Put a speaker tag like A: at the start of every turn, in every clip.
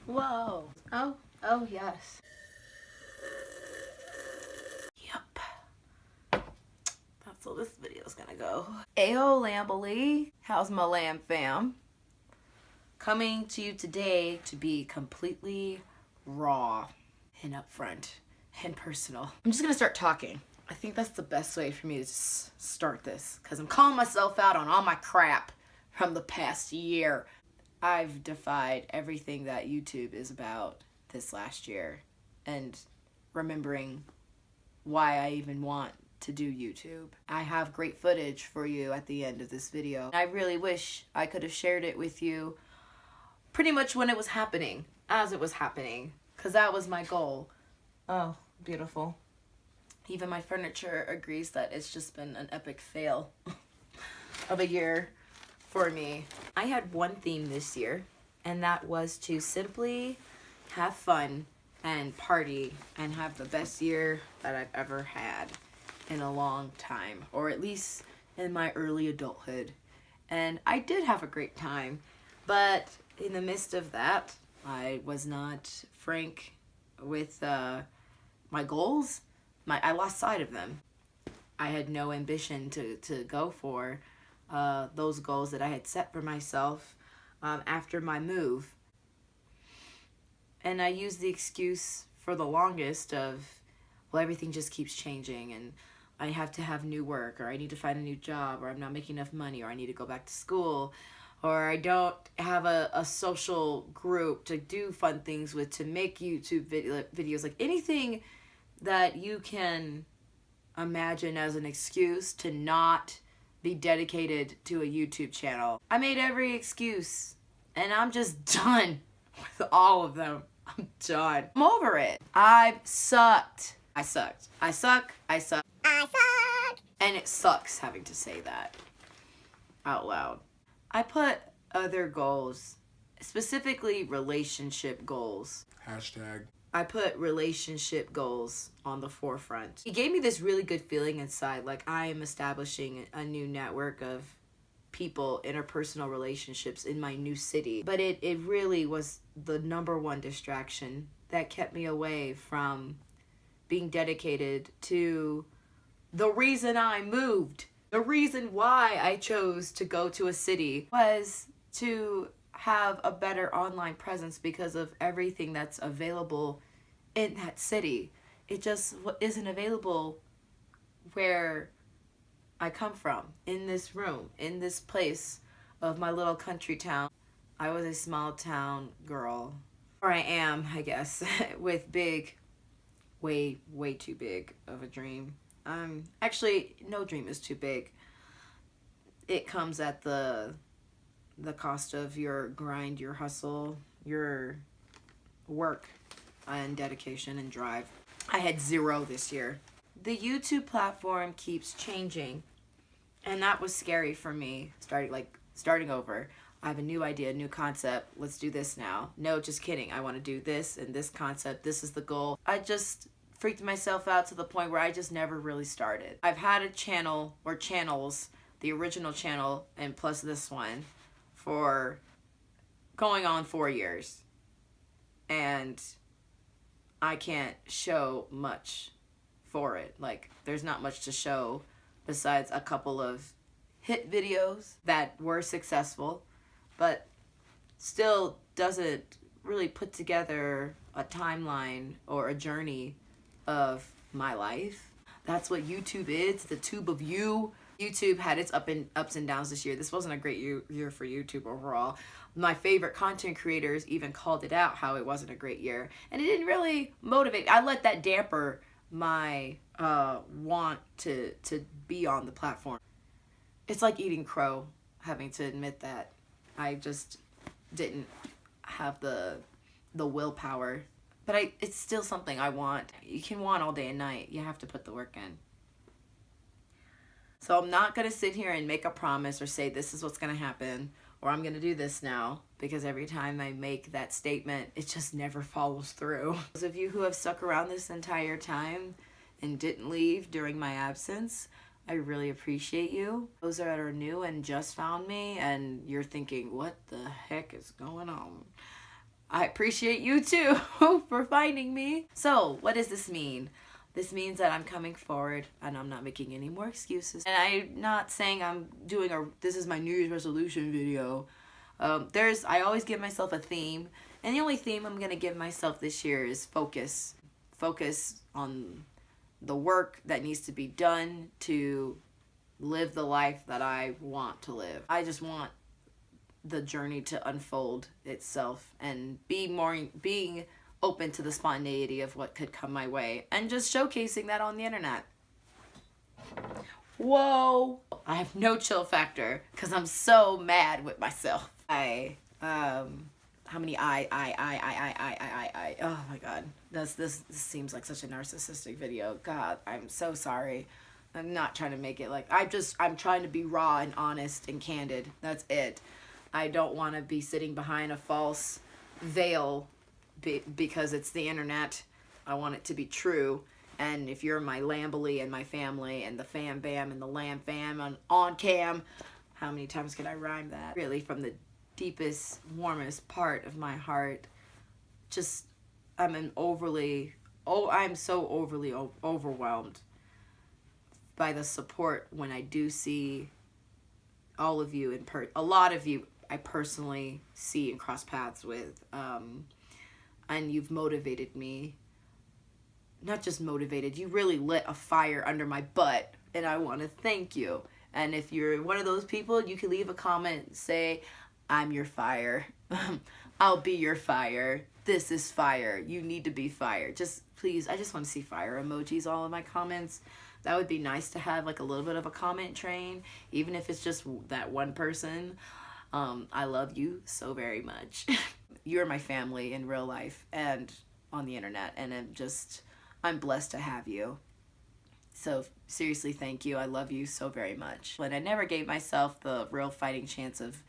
A: Whoa. Oh yes. Yep. That's how this video's gonna go. Ayo Lambalee, how's my lamb fam? Coming to you today to be completely raw and upfront and personal. I'm just gonna start talking. I think that's the best way for me to just start this, because I'm calling myself out on all my crap from the past year. I've defied everything that YouTube is about this last year, and remembering why I even want to do YouTube. I have great footage for you at the end of this video. I really wish I could have shared it with you pretty much when it was happening, as it was happening, because that was my goal. Oh, beautiful. Even my furniture agrees that it's just been an epic fail of a year for me. I had one theme this year, and that was to simply have fun and party and have the best year that I've ever had in a long time, or at least in my early adulthood. And I did have a great time, but in the midst of that, I was not frank with my goals. I lost sight of them. I had no ambition to go for those goals that I had set for myself after my move. And I used the excuse for the longest of, well, everything just keeps changing and I have to have new work, or I need to find a new job, or I'm not making enough money, or I need to go back to school, or I don't have a social group to do fun things with, to make YouTube videos, like anything that you can imagine as an excuse to not be dedicated to a YouTube channel. I made every excuse, and I'm just done with all of them. I'm done. I'm over it. I've sucked. I sucked. I suck. I suck. I suck. And it sucks having to say that out loud. I put other goals, specifically relationship goals.
B: Hashtag.
A: I put relationship goals on the forefront. It gave me this really good feeling inside, like I am establishing a new network of people, interpersonal relationships in my new city. But it really was the #1 distraction that kept me away from being dedicated to the reason I moved. The reason why I chose to go to a city was to have a better online presence because of everything that's available in that city. It just isn't available where I come from, in this room, in this place of my little country town. I was a small town girl, or I am, I guess, with big, way too big of a dream. Actually, no dream is too big. It comes at the cost of your grind, your hustle, your work and dedication and drive. I had 0 this year. The YouTube platform keeps changing, and that was scary for me. Starting over. I have a new idea, a new concept. Let's do this now. No, just kidding. I want to do this and this concept. This is the goal. I just freaked myself out to the point where I just never really started. I've had a channel or channels, the original channel and plus this one, for going on 4 years. And I can't show much for it. Like, there's not much to show besides a couple of hit videos that were successful, but still doesn't really put together a timeline or a journey of my life. That's what YouTube is, the tube of you. YouTube had its ups and downs this year. This wasn't a great year for YouTube overall. My favorite content creators even called it out, how it wasn't a great year. And it didn't really motivate. I let that damper my want to be on the platform. It's like eating crow, having to admit that I just didn't have the willpower. But it's still something I want. You can want all day and night. You have to put the work in. So I'm not going to sit here and make a promise or say this is what's going to happen, or I'm going to do this now, because every time I make that statement, it just never follows through. Those of you who have stuck around this entire time and didn't leave during my absence, I really appreciate you. Those that are new and just found me and you're thinking, what the heck is going on? I appreciate you too for finding me. So what does this mean? This means that I'm coming forward and I'm not making any more excuses. And I'm not saying I'm doing this is my New Year's resolution video. I always give myself a theme. And the only theme I'm going to give myself this year is focus. Focus on the work that needs to be done to live the life that I want to live. I just want the journey to unfold itself and being open to the spontaneity of what could come my way and just showcasing that on the internet. Whoa! I have no chill factor because I'm so mad with myself. How many I, oh my God. This seems like such a narcissistic video. God, I'm so sorry. I'm not trying to make it like, I'm trying to be raw and honest and candid. That's it. I don't want to be sitting behind a false veil because it's the internet. I want it to be true. And if you're my Lambily and my family and the fam bam and the lamb fam on cam, how many times can I rhyme that? Really, from the deepest, warmest part of my heart, I'm so overly overwhelmed by the support when I do see all of you a lot of you I personally see and cross paths with, and you've motivated me. Not just motivated, you really lit a fire under my butt, and I want to thank you. And if you're one of those people, you can leave a comment, say, I'm your fire. I'll be your fire. This is fire. You need to be fire. Just please, I just want to see fire emojis all in my comments. That would be nice to have like a little bit of a comment train, even if it's just that one person. I love you so very much. You're my family in real life and on the internet, and I'm blessed to have you. So seriously, thank you. I love you so very much. But I never gave myself the real fighting chance of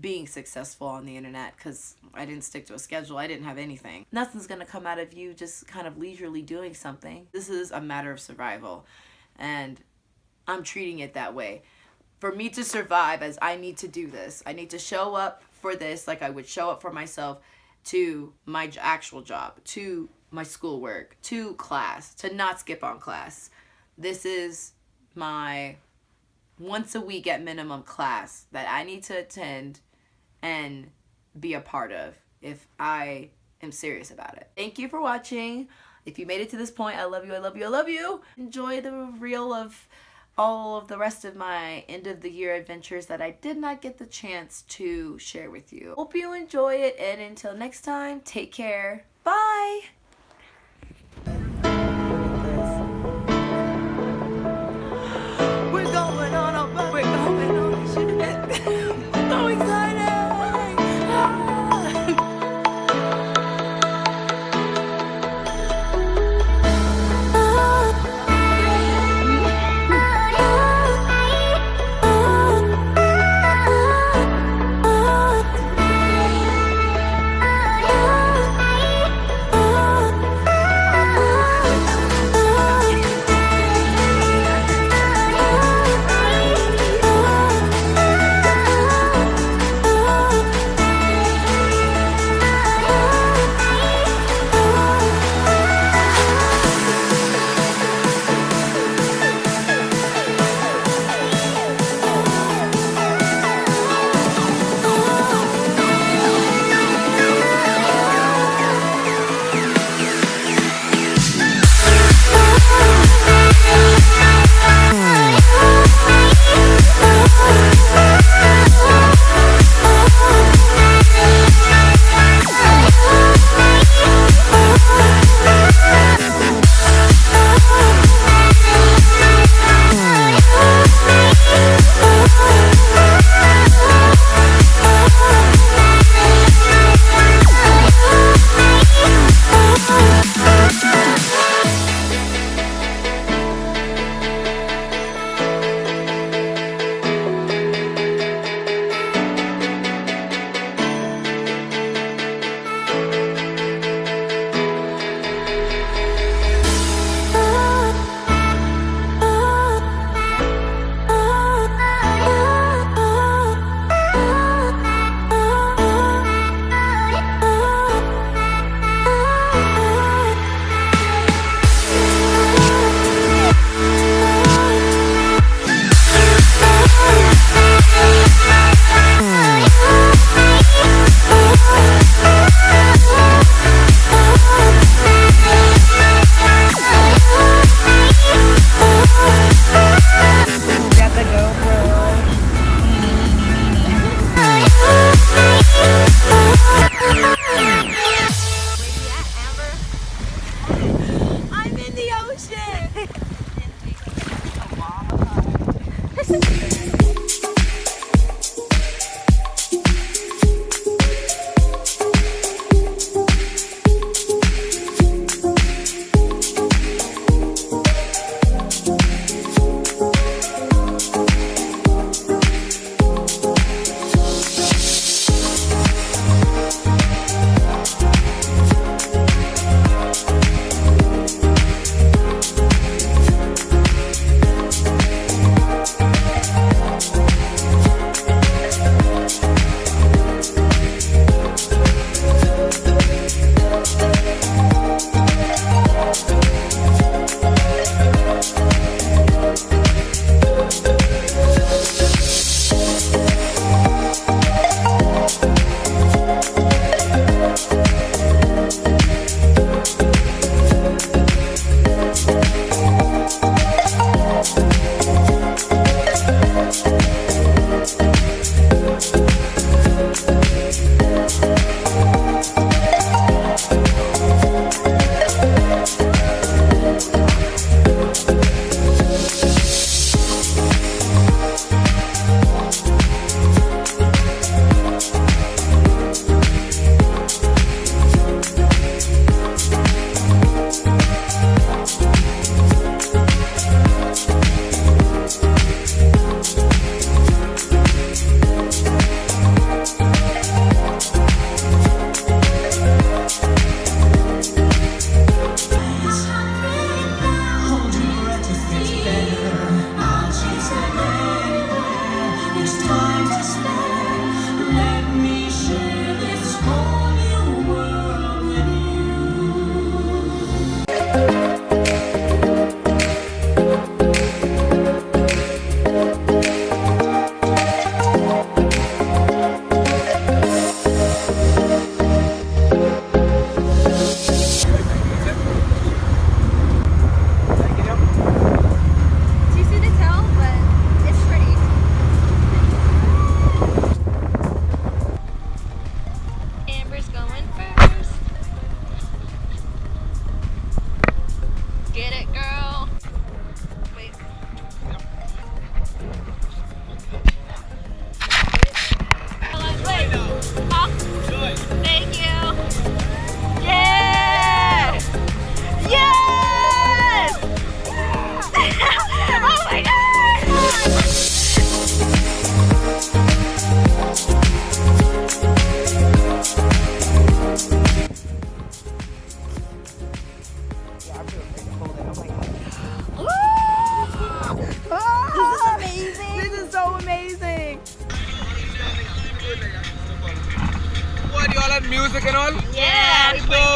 A: being successful on the internet because I didn't stick to a schedule. I didn't have anything. Nothing's gonna come out of you just kind of leisurely doing something. This is a matter of survival, and I'm treating it that way. For me to survive, as I need to do this, I need to show up for this like I would show up for myself, to my actual job, to my schoolwork, to class, to not skip on class. This is my once a week at minimum class that I need to attend and be a part of if I am serious about it. Thank you for watching. If you made it to this point, I love you, I love you, I love you. Enjoy the reel of all of the rest of my end of the year adventures that I did not get the chance to share with you. Hope you enjoy it, and until next time, take care. Bye. We're going on a shit. I'm so excited.
B: ganon?
C: Yeah, we played